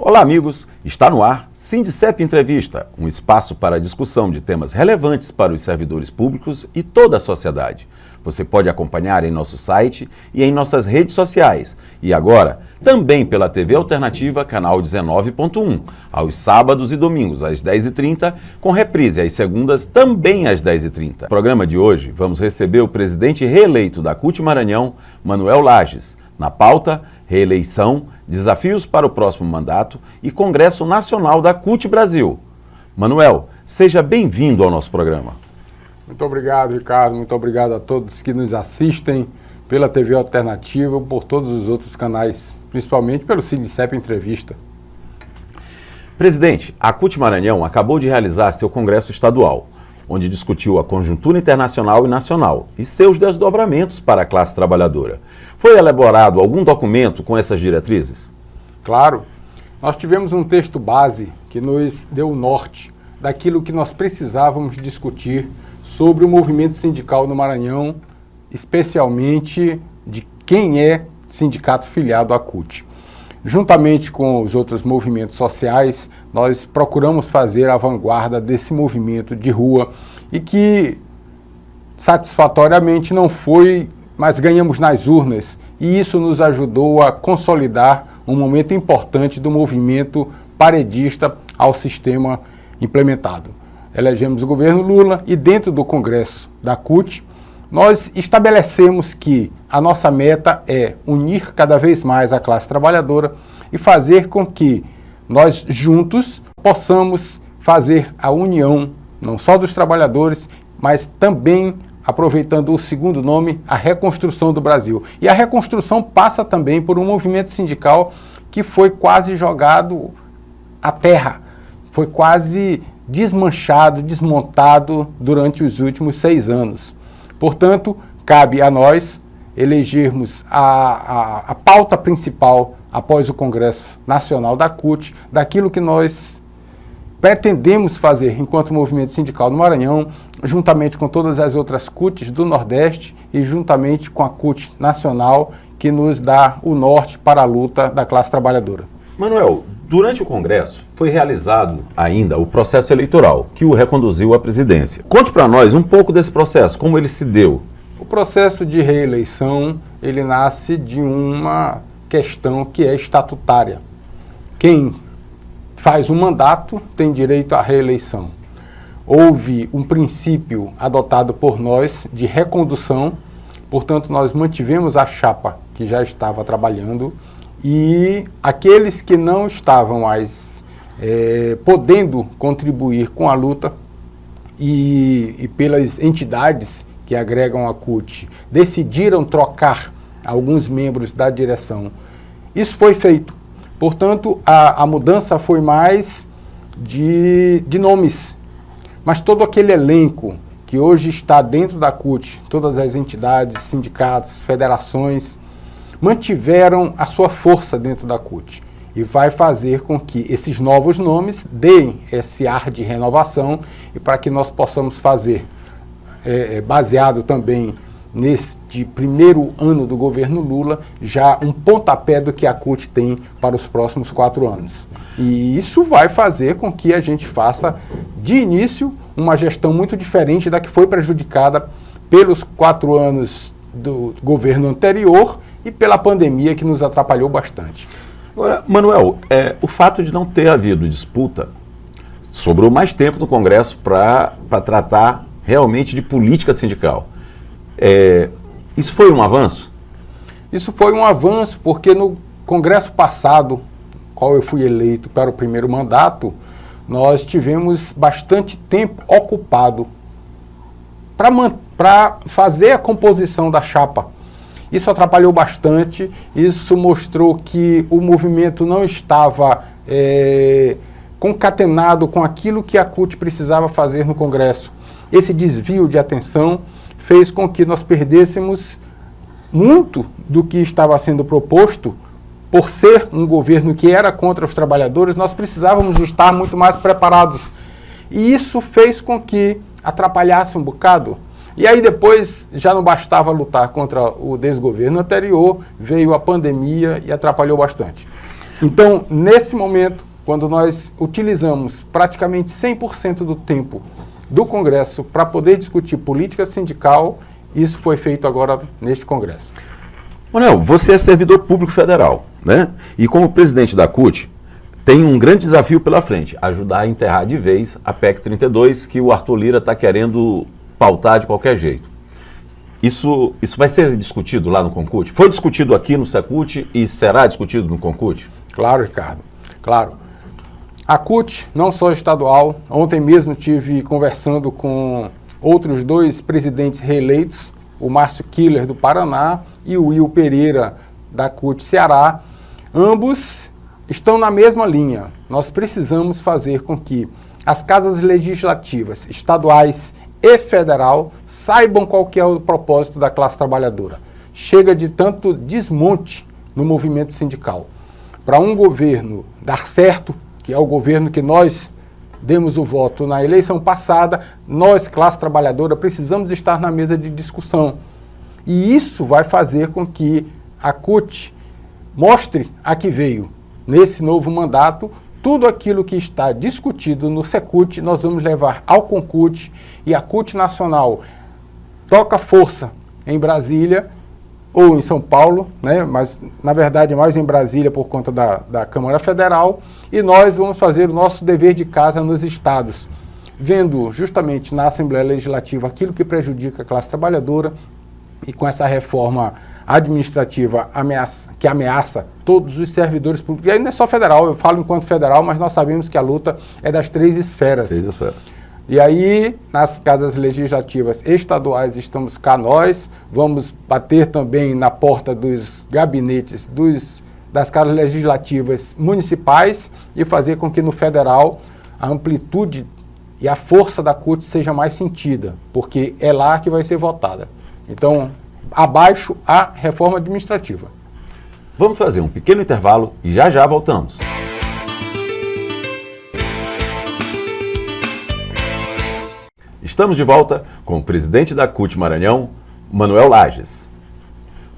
Olá, amigos! Está no ar Sindicep Entrevista, um espaço para a discussão de temas relevantes para os servidores públicos e toda a sociedade. Você pode acompanhar em nosso site e em nossas redes sociais. E agora, também pela TV Alternativa, canal 19.1, aos sábados e domingos às 10h30, com reprise às segundas também às 10h30. No programa de hoje, vamos receber o presidente reeleito da CUT Maranhão, Manuel Lages. Na pauta, reeleição, desafios para o próximo mandato e Congresso Nacional da CUT Brasil. Manuel, seja bem-vindo ao nosso programa. Muito obrigado, Ricardo. Muito obrigado a todos que nos assistem pela TV Alternativa, por todos os outros canais, principalmente pelo Sindicep Entrevista. Presidente, a CUT Maranhão acabou de realizar seu congresso estadual, onde discutiu a conjuntura internacional e nacional e seus desdobramentos para a classe trabalhadora. Foi elaborado algum documento com essas diretrizes? Claro. Nós tivemos um texto base que nos deu o norte daquilo que nós precisávamos discutir sobre o movimento sindical no Maranhão, especialmente de quem é sindicato filiado à CUT. Juntamente com os outros movimentos sociais, nós procuramos fazer a vanguarda desse movimento de rua e que satisfatoriamente não foi, mas ganhamos nas urnas, e isso nos ajudou a consolidar um momento importante do movimento paredista ao sistema implementado. Elegemos o governo Lula e dentro do Congresso da CUT, nós estabelecemos que a nossa meta é unir cada vez mais a classe trabalhadora e fazer com que nós juntos possamos fazer a união, não só dos trabalhadores, mas também, aproveitando o segundo nome, a reconstrução do Brasil. E a reconstrução passa também por um movimento sindical que foi quase jogado à terra, foi quase desmanchado, desmontado durante os últimos 6 anos. Portanto, cabe a nós elegermos a pauta principal após o Congresso Nacional da CUT, daquilo que nós pretendemos fazer enquanto movimento sindical no Maranhão, juntamente com todas as outras CUTs do Nordeste e juntamente com a CUT Nacional, que nos dá o norte para a luta da classe trabalhadora. Manuel, durante o Congresso foi realizado ainda o processo eleitoral, que o reconduziu à presidência. Conte para nós um pouco desse processo, como ele se deu. O processo de reeleição, ele nasce de uma questão que é estatutária. Quem faz um mandato tem direito à reeleição. Houve um princípio adotado por nós de recondução, portanto nós mantivemos a chapa que já estava trabalhando e aqueles que não estavam mais podendo contribuir com a luta e pelas entidades que agregam a CUT decidiram trocar alguns membros da direção. Isso foi feito. Portanto, a mudança foi mais de nomes. Mas todo aquele elenco que hoje está dentro da CUT, todas as entidades, sindicatos, federações, mantiveram a sua força dentro da CUT. E vai fazer com que esses novos nomes deem esse ar de renovação e para que nós possamos fazer, baseado também neste primeiro ano do governo Lula, já um pontapé do que a CUT tem para os próximos 4 anos. E isso vai fazer com que a gente faça, de início, uma gestão muito diferente da que foi prejudicada pelos 4 anos do governo anterior e pela pandemia que nos atrapalhou bastante. Agora, Manuel, o fato de não ter havido disputa sobrou mais tempo no Congresso para tratar realmente de política sindical. Isso foi um avanço? Isso foi um avanço porque no Congresso passado, qual eu fui eleito para o primeiro mandato, nós tivemos bastante tempo ocupado para fazer a composição da chapa. Isso atrapalhou bastante, isso mostrou que o movimento não estava concatenado com aquilo que a CUT precisava fazer no Congresso. Esse desvio de atenção fez com que nós perdêssemos muito do que estava sendo proposto. Por ser um governo que era contra os trabalhadores, nós precisávamos estar muito mais preparados. E isso fez com que atrapalhasse um bocado. E aí depois já não bastava lutar contra o desgoverno anterior, veio a pandemia e atrapalhou bastante. Então, nesse momento, quando nós utilizamos praticamente 100% do tempo do Congresso para poder discutir política sindical, isso foi feito agora neste Congresso. Manuel, você é servidor público federal, né? E como presidente da CUT, tem um grande desafio pela frente, ajudar a enterrar de vez a PEC 32, que o Arthur Lira está querendo pautar de qualquer jeito. Isso vai ser discutido lá no Concut? Foi discutido aqui no Secult e será discutido no Concut? Claro, Ricardo, claro. A CUT, não só estadual, ontem mesmo tive conversando com outros dois presidentes reeleitos, o Márcio Killer do Paraná e o Will Pereira da CUT Ceará. Ambos estão na mesma linha. Nós precisamos fazer com que as casas legislativas estaduais e federal saibam qual que é o propósito da classe trabalhadora. Chega de tanto desmonte no movimento sindical. Para um governo dar certo, que é o governo que nós demos o voto na eleição passada, nós, classe trabalhadora, precisamos estar na mesa de discussão. E isso vai fazer com que a CUT mostre a que veio. Nesse novo mandato, tudo aquilo que está discutido no Secult, nós vamos levar ao Concut, e a CUT Nacional toca força em Brasília ou em São Paulo, né? Mas na verdade mais em Brasília por conta da Câmara Federal, e nós vamos fazer o nosso dever de casa nos estados, vendo justamente na Assembleia Legislativa aquilo que prejudica a classe trabalhadora, e com essa reforma administrativa que ameaça todos os servidores públicos. E aí não é só federal, eu falo enquanto federal, mas nós sabemos que a luta é das três esferas. Três esferas. E aí, nas casas legislativas estaduais, estamos cá nós, vamos bater também na porta dos gabinetes das casas legislativas municipais e fazer com que no federal a amplitude e a força da CUT seja mais sentida, porque é lá que vai ser votada. Então, abaixo a reforma administrativa. Vamos fazer um pequeno intervalo e já já voltamos. Estamos de volta com o presidente da CUT Maranhão, Manuel Lages.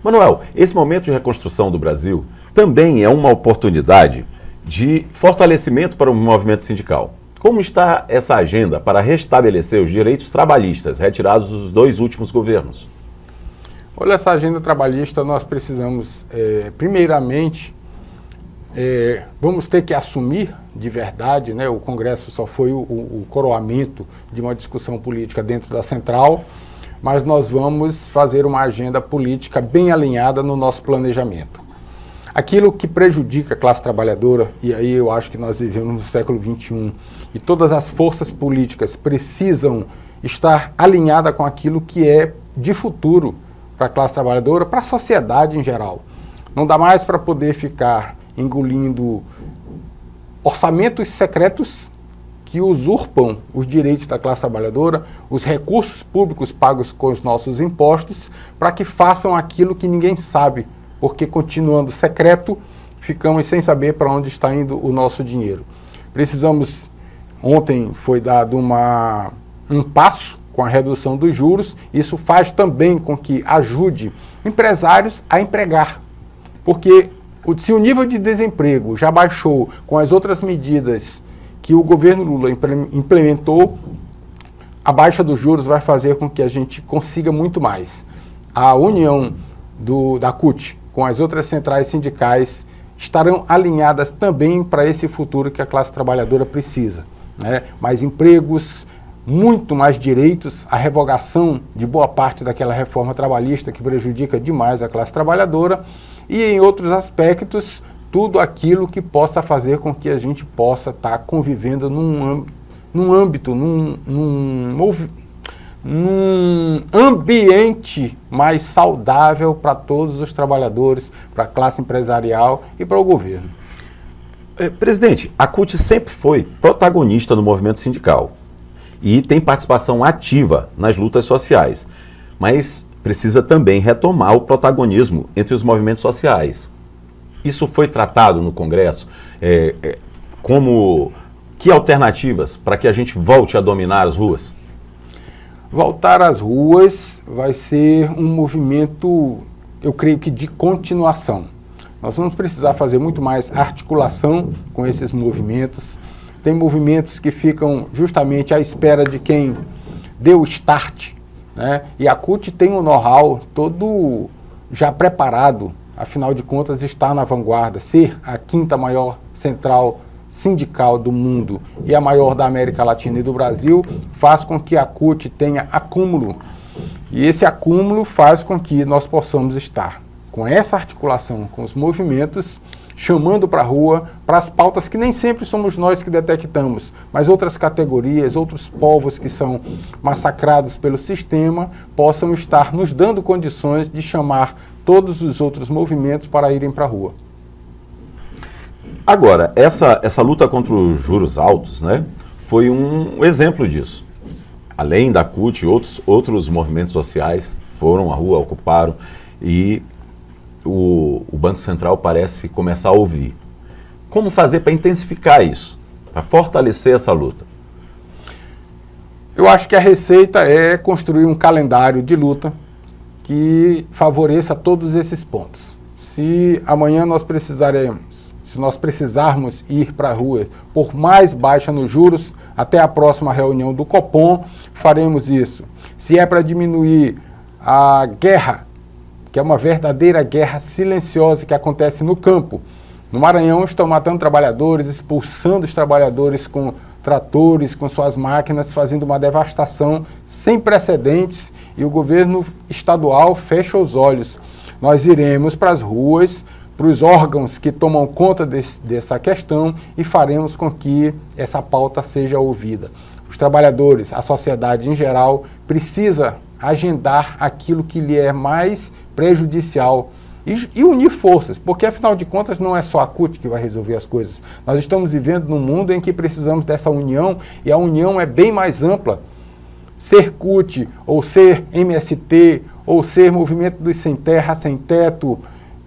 Manuel, esse momento de reconstrução do Brasil também é uma oportunidade de fortalecimento para o movimento sindical. Como está essa agenda para restabelecer os direitos trabalhistas retirados dos dois últimos governos? Olha, essa agenda trabalhista nós precisamos, primeiramente, vamos ter que assumir de verdade, né? O Congresso só foi o coroamento de uma discussão política dentro da central, mas nós vamos fazer uma agenda política bem alinhada no nosso planejamento. Aquilo que prejudica a classe trabalhadora, e aí eu acho que nós vivemos no século XXI, e todas as forças políticas precisam estar alinhadas com aquilo que é de futuro para a classe trabalhadora, para a sociedade em geral. Não dá mais para poder ficar engolindo orçamentos secretos que usurpam os direitos da classe trabalhadora, os recursos públicos pagos com os nossos impostos, para que façam aquilo que ninguém sabe, porque continuando secreto, ficamos sem saber para onde está indo o nosso dinheiro. Precisamos, ontem foi dado um passo com a redução dos juros, isso faz também com que ajude empresários a empregar, porque se o nível de desemprego já baixou com as outras medidas que o governo Lula implementou, a baixa dos juros vai fazer com que a gente consiga muito mais. A união da CUT com as outras centrais sindicais estarão alinhadas também para esse futuro que a classe trabalhadora precisa, né? Mais empregos, muito mais direitos, a revogação de boa parte daquela reforma trabalhista que prejudica demais a classe trabalhadora, e em outros aspectos, tudo aquilo que possa fazer com que a gente possa estar convivendo num ambiente mais saudável para todos os trabalhadores, para a classe empresarial e para o governo. Presidente, a CUT sempre foi protagonista no movimento sindical e tem participação ativa nas lutas sociais, mas precisa também retomar o protagonismo entre os movimentos sociais. Isso foi tratado no Congresso que alternativas para que a gente volte a dominar as ruas? Voltar às ruas vai ser um movimento, eu creio que de continuação. Nós vamos precisar fazer muito mais articulação com esses movimentos. Tem movimentos que ficam justamente à espera de quem deu o start, né? E a CUT tem um know-how todo já preparado, afinal de contas está na vanguarda. Ser a quinta maior central sindical do mundo e a maior da América Latina e do Brasil faz com que a CUT tenha acúmulo. E esse acúmulo faz com que nós possamos estar com essa articulação com os movimentos, chamando para a rua, para as pautas que nem sempre somos nós que detectamos, mas outras categorias, outros povos que são massacrados pelo sistema, possam estar nos dando condições de chamar todos os outros movimentos para irem para a rua. Agora, essa luta contra os juros altos, né, foi um exemplo disso. Além da CUT, outros movimentos sociais foram à rua, ocuparam, e o Banco Central parece começar a ouvir. Como fazer para intensificar isso, para fortalecer essa luta? Eu acho que a receita é construir um calendário de luta que favoreça todos esses pontos. Se amanhã se nós precisarmos ir para a rua por mais baixa nos juros, até a próxima reunião do Copom, faremos isso. Se é para diminuir a guerra, que é uma verdadeira guerra silenciosa que acontece no campo. No Maranhão estão matando trabalhadores, expulsando os trabalhadores com tratores, com suas máquinas, fazendo uma devastação sem precedentes, e o governo estadual fecha os olhos. Nós iremos para as ruas, para os órgãos que tomam conta dessa questão, e faremos com que essa pauta seja ouvida. Os trabalhadores, a sociedade em geral, precisa agendar aquilo que lhe é mais prejudicial e unir forças, porque afinal de contas não é só a CUT que vai resolver as coisas. Nós estamos vivendo num mundo em que precisamos dessa união, e a união é bem mais ampla. Ser CUT, ou ser MST, ou ser Movimento dos Sem Terra, Sem Teto,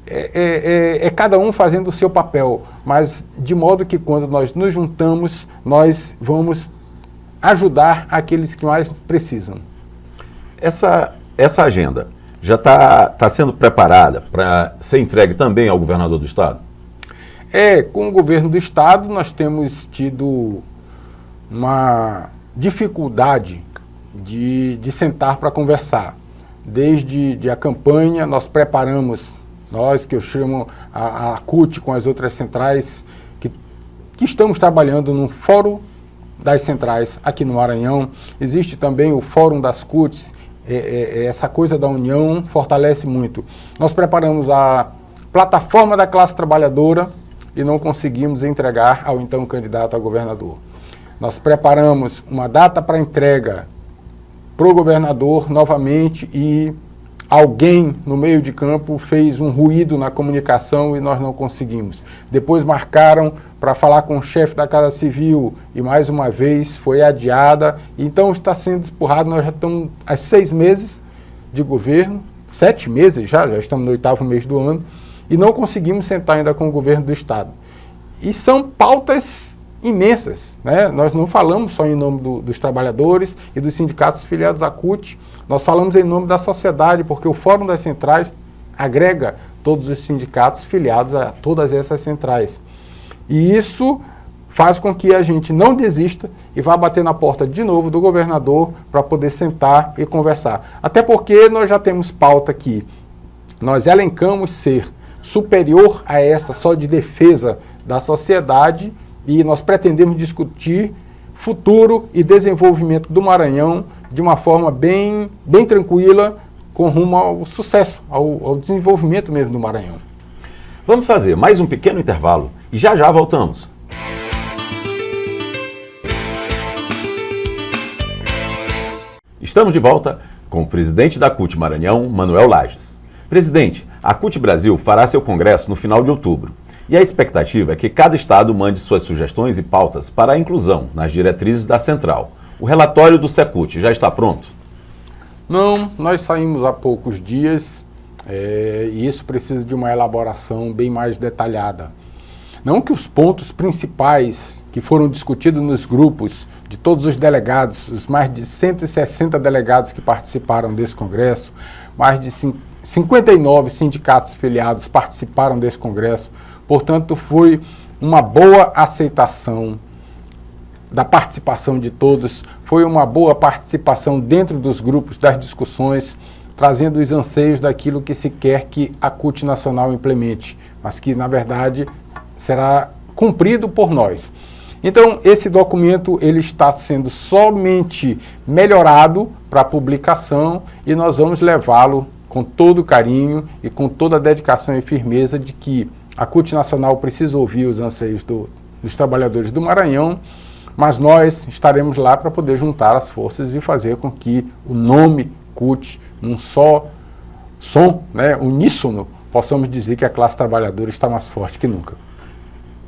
é cada um fazendo o seu papel, mas de modo que quando nós nos juntamos, nós vamos ajudar aqueles que mais precisam. Essa agenda já está sendo preparada para ser entregue também ao governador do estado? Com o governo do estado nós temos tido uma dificuldade de sentar para conversar. Desde a campanha nós preparamos, nós que eu chamo a CUT com as outras centrais, que estamos trabalhando no Fórum das Centrais aqui no Maranhão. Existe também o Fórum das CUTs. Essa coisa da união fortalece muito. Nós preparamos a plataforma da classe trabalhadora e não conseguimos entregar ao então candidato a governador. Nós preparamos uma data para entrega para o governador novamente, e alguém no meio de campo fez um ruído na comunicação e nós não conseguimos. Depois marcaram para falar com o chefe da Casa Civil e mais uma vez foi adiada. Então está sendo empurrado. Nós já estamos há 6 meses de governo, 7 meses já estamos no 8º mês do ano, e não conseguimos sentar ainda com o governo do estado. E são pautas imensas, né? Nós não falamos só em nome dos trabalhadores e dos sindicatos filiados à CUT, nós falamos em nome da sociedade, porque o Fórum das Centrais agrega todos os sindicatos filiados a todas essas centrais. E isso faz com que a gente não desista e vá bater na porta de novo do governador para poder sentar e conversar. Até porque nós já temos pauta que nós elencamos ser superior a essa só de defesa da sociedade, e nós pretendemos discutir futuro e desenvolvimento do Maranhão de uma forma bem tranquila, com rumo ao sucesso, ao desenvolvimento mesmo do Maranhão. Vamos fazer mais um pequeno intervalo e já voltamos. Estamos de volta com o presidente da CUT Maranhão, Manuel Lages. Presidente, a CUT Brasil fará seu congresso no final de outubro. E a expectativa é que cada estado mande suas sugestões e pautas para a inclusão nas diretrizes da central. O relatório do Secult já está pronto? Não, nós saímos há poucos dias e isso precisa de uma elaboração bem mais detalhada. Não que os pontos principais que foram discutidos nos grupos de todos os delegados, os mais de 160 delegados que participaram desse congresso, mais de 59 sindicatos filiados participaram desse congresso, portanto foi uma boa aceitação da participação de todos, foi uma boa participação dentro dos grupos, das discussões, trazendo os anseios daquilo que se quer que a CUT Nacional implemente, mas que, na verdade, será cumprido por nós. Então, esse documento ele está sendo somente melhorado para publicação e nós vamos levá-lo com todo carinho e com toda a dedicação e firmeza de que a CUT Nacional precisa ouvir os anseios dos trabalhadores do Maranhão, mas nós estaremos lá para poder juntar as forças e fazer com que o nome CUT, num só som, né, uníssono, possamos dizer que a classe trabalhadora está mais forte que nunca.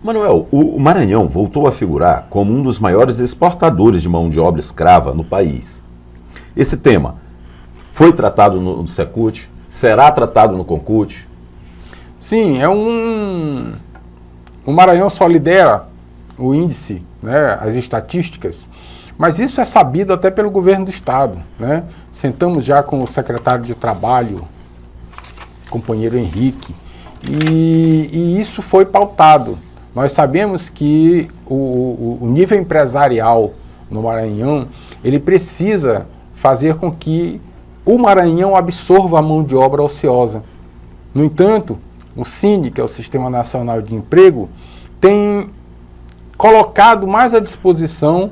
Manuel, o Maranhão voltou a figurar como um dos maiores exportadores de mão de obra escrava no país. Esse tema foi tratado no Secult? Será tratado no Concult? Sim, o Maranhão só lidera o índice, né, as estatísticas, mas isso é sabido até pelo governo do estado, né? Sentamos já com o secretário de Trabalho, companheiro Henrique, e isso foi pautado. Nós sabemos que o nível empresarial no Maranhão, ele precisa fazer com que o Maranhão absorva a mão de obra ociosa. No entanto, o SINE, que é o Sistema Nacional de Emprego, tem colocado mais à disposição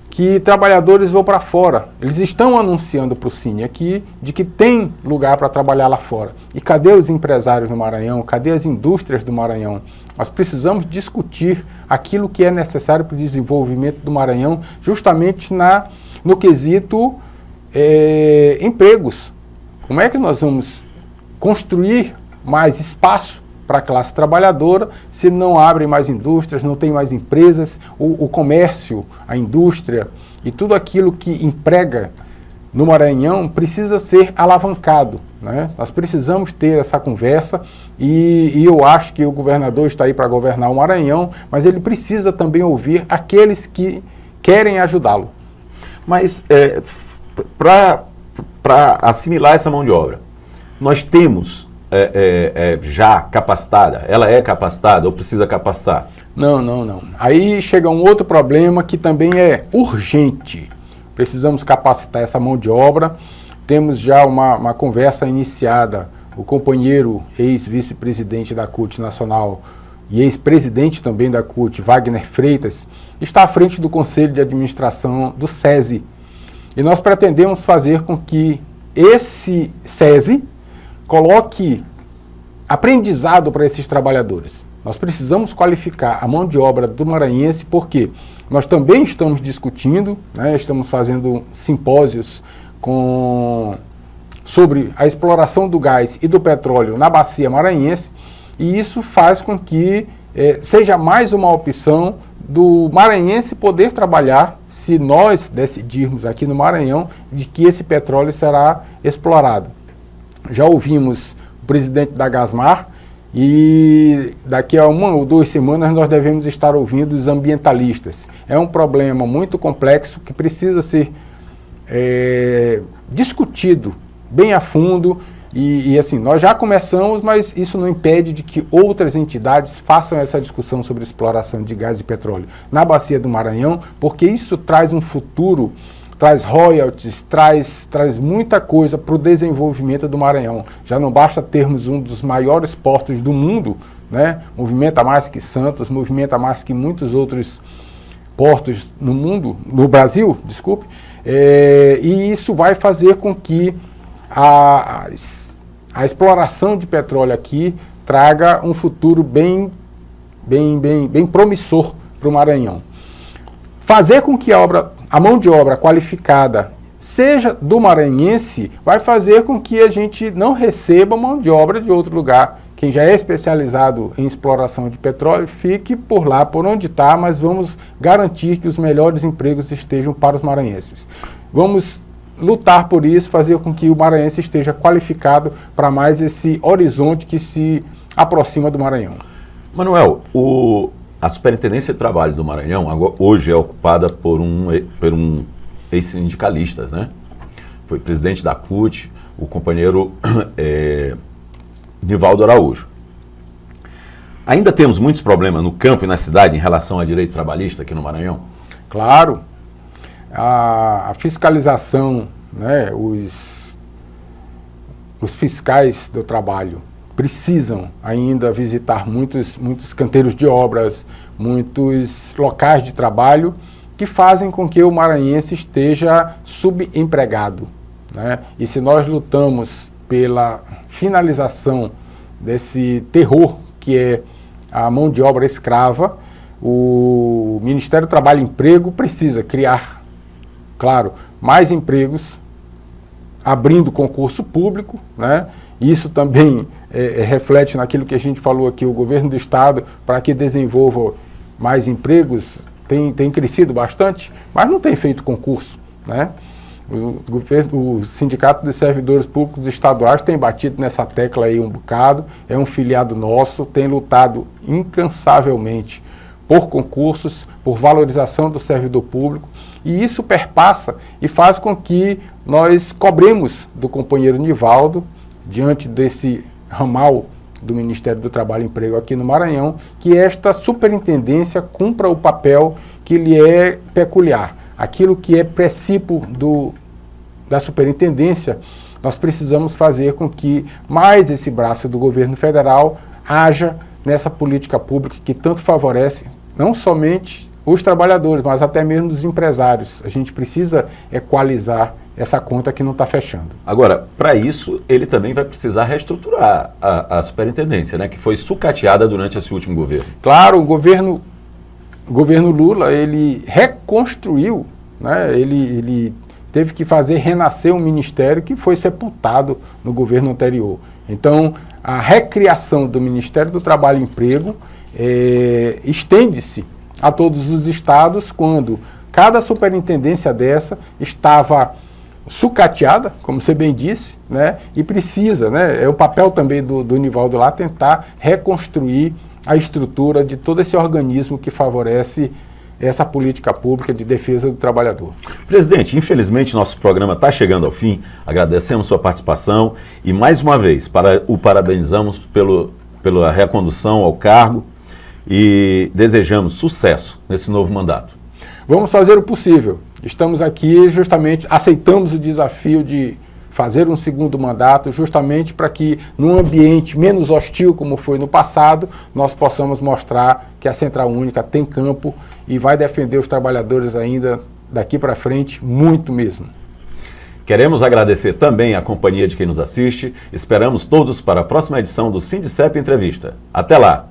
que trabalhadores vão para fora. Eles estão anunciando para o SINE aqui de que tem lugar para trabalhar lá fora. E cadê os empresários no Maranhão? Cadê as indústrias do Maranhão? Nós precisamos discutir aquilo que é necessário para o desenvolvimento do Maranhão, justamente no quesito empregos. Como é que nós vamos construir mais espaço para a classe trabalhadora se não abrem mais indústrias, não tem mais empresas, o comércio, a indústria e tudo aquilo que emprega no Maranhão precisa ser alavancado, né? Nós precisamos ter essa conversa e eu acho que o governador está aí para governar o Maranhão, mas ele precisa também ouvir aqueles que querem ajudá-lo. Mas para assimilar essa mão de obra, nós temos já capacitada? Ela é capacitada ou precisa capacitar? Não. Aí chega um outro problema que também é urgente. Precisamos capacitar essa mão de obra. Temos já uma conversa iniciada. O companheiro ex-vice-presidente da CUT Nacional e ex-presidente também da CUT, Wagner Freitas, está à frente do Conselho de Administração do SESI. E nós pretendemos fazer com que esse SESI coloque aprendizado para esses trabalhadores. Nós precisamos qualificar a mão de obra do maranhense, porque nós também estamos discutindo, né, estamos fazendo simpósios sobre a exploração do gás e do petróleo na bacia maranhense, e isso faz com que seja mais uma opção do maranhense poder trabalhar, se nós decidirmos aqui no Maranhão, de que esse petróleo será explorado. Já ouvimos o presidente da Gasmar e daqui a 1 ou 2 semanas nós devemos estar ouvindo os ambientalistas. É um problema muito complexo que precisa ser discutido bem a fundo e assim, nós já começamos, mas isso não impede de que outras entidades façam essa discussão sobre exploração de gás e petróleo na bacia do Maranhão, porque isso traz um futuro, traz royalties, traz muita coisa para o desenvolvimento do Maranhão. Já não basta termos um dos maiores portos do mundo, né? Movimenta mais que Santos, movimenta mais que muitos outros portos no mundo, no Brasil, desculpe, e isso vai fazer com que a exploração de petróleo aqui traga um futuro bem promissor para o Maranhão. Fazer com que a mão de obra qualificada seja do maranhense vai fazer com que a gente não receba mão de obra de outro lugar. Quem já é especializado em exploração de petróleo, fique por lá, por onde está, mas vamos garantir que os melhores empregos estejam para os maranhenses. Vamos lutar por isso, fazer com que o maranhense esteja qualificado para mais esse horizonte que se aproxima do Maranhão. Manuel, a Superintendência de Trabalho do Maranhão hoje é ocupada por um ex-sindicalista, né? Foi presidente da CUT, o companheiro Nivaldo Araújo. Ainda temos muitos problemas no campo e na cidade em relação a direito trabalhista aqui no Maranhão? Claro, a fiscalização, né, os fiscais do trabalho precisam ainda visitar muitos canteiros de obras, muitos locais de trabalho que fazem com que o maranhense esteja subempregado, né? E se nós lutamos pela finalização desse terror que é a mão de obra escrava, o Ministério do Trabalho e Emprego precisa criar, claro, mais empregos, abrindo concurso público, né? Isso também reflete naquilo que a gente falou aqui, o governo do estado, para que desenvolva mais empregos, tem crescido bastante, mas não tem feito concurso, né? O Sindicato dos Servidores Públicos Estaduais tem batido nessa tecla aí um bocado, é um filiado nosso, tem lutado incansavelmente por concursos, por valorização do servidor público, e isso perpassa e faz com que nós cobremos do companheiro Nivaldo, diante desse ramal do Ministério do Trabalho e Emprego aqui no Maranhão, que esta superintendência cumpra o papel que lhe é peculiar. Aquilo que é princípio da superintendência, nós precisamos fazer com que mais esse braço do governo federal haja nessa política pública que tanto favorece não somente os trabalhadores, mas até mesmo os empresários. A gente precisa equalizar essa conta que não está fechando. Agora, para isso, ele também vai precisar reestruturar a superintendência, né, que foi sucateada durante esse último governo. Claro, o governo Lula, ele reconstruiu, né, ele teve que fazer renascer um ministério que foi sepultado no governo anterior. Então, a recriação do Ministério do Trabalho e Emprego estende-se a todos os estados, quando cada superintendência dessa estava sucateada, como você bem disse, né, e precisa, né, é o papel também do Nivaldo lá, tentar reconstruir a estrutura de todo esse organismo que favorece essa política pública de defesa do trabalhador. Presidente, infelizmente nosso programa está chegando ao fim, agradecemos sua participação e mais uma vez o parabenizamos pela recondução ao cargo e desejamos sucesso nesse novo mandato. Vamos fazer o possível. Estamos aqui justamente, aceitamos o desafio de fazer um segundo mandato, justamente para que, num ambiente menos hostil como foi no passado, nós possamos mostrar que a Central Única tem campo e vai defender os trabalhadores ainda daqui para frente, muito mesmo. Queremos agradecer também a companhia de quem nos assiste. Esperamos todos para a próxima edição do Sindicep Entrevista. Até lá!